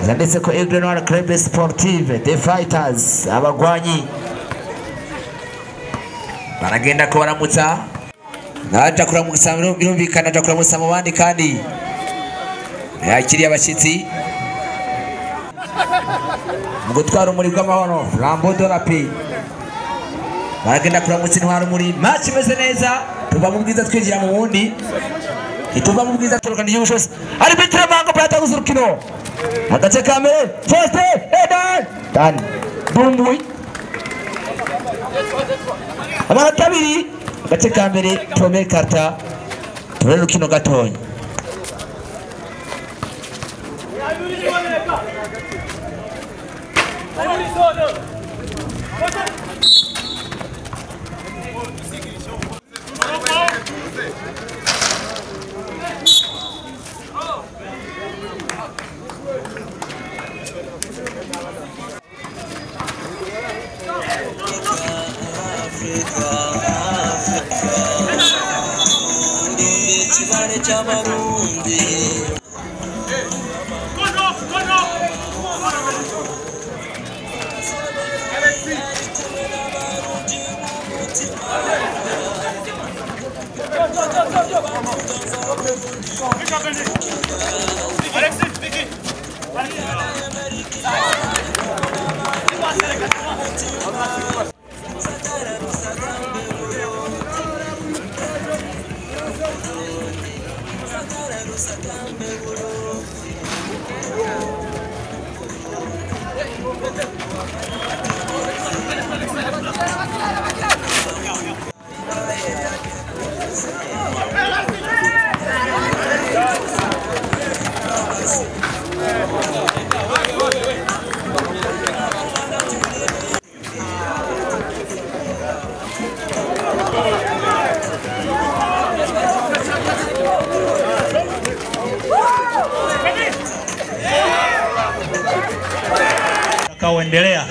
zanditse ko Aigle Noir Club Sportive The Fighters abagwanyi baragenda ko baramutsa naja kuramutsa birumvikana naja kuramutsa mu bandi kandi yakiriye abashitsi mu gutwara umuri bw'amahoro Rambo Dorapi baragenda kuramutsa intwaro muri match imeze neza tuva mu bwiza twinjira mu wundi ituva mu bwiza turuka ndiye ushose ari bitira mango plata guzurukino agace kamere first header dan bumbui abana kabiri agace kamere premier karta turere rukino gatonya Kaendelea.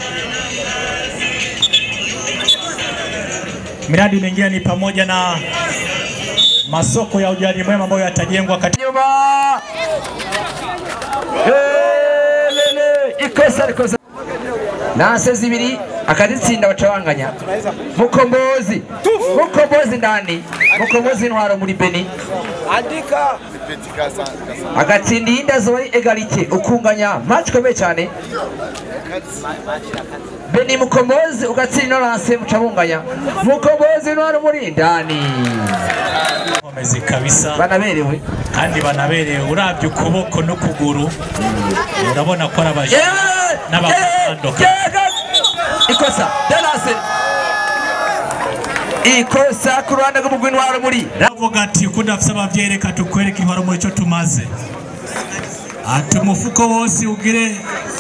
Miradi mingine ni pamoja na masoko ya ujirani mwema ambayo yatajengwa katika ikosa nase zibiri akaditsinda bacabanganya mukombozi ndani mukombozi ntwaro muri Beni andika agatsindi indazo egalite ukunganya match komeye cyane Beni mukombozi ugatsinda Lance mucabunganya mukombozi ntwaro muri ndani komezi kabisa banaberewe kandi banaberewe urabye ukuboko no kuguru urabona ko arabaje n'abakandoka ikosa Lance ikosa ku Rwanda rw'umugwi ntwaro muri bavuga ati kudafise abavyereka tukwereka intwaro muri cyo tumaze ati umufuko wose ugire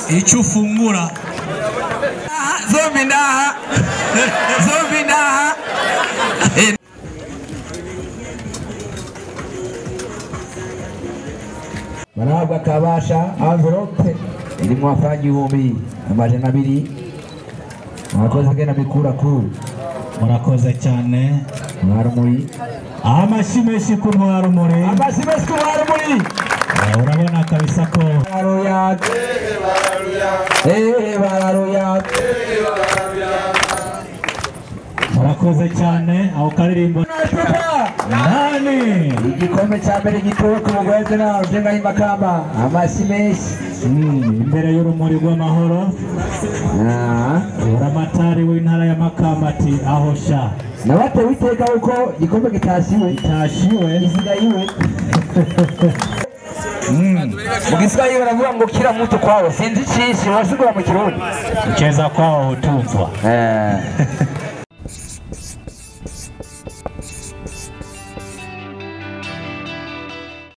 icyo ufungura zombi ndaha Marabwa kabasha envelope irimo amafaranga 200 mwakoze gena mikura kuru murakoze cyane mwarumuri amashimeshi ku mwarumuri urabona kabisa ko murakoze cyane aho karirimbo nani igikombe cya mbere gitowe ku mugweze na Rujenga y'Imakamba amashimeshi imbere y'urumuri rw'amahoro uramatari w'intara ya Makamba ati aho sha nabate witeka uko gikombe gitashiwe isigayiwe Mugiswahili baravuga ngo kila mtu kwao sinzi chishi wasigura mu Kirundi ucheza kwao utumvwa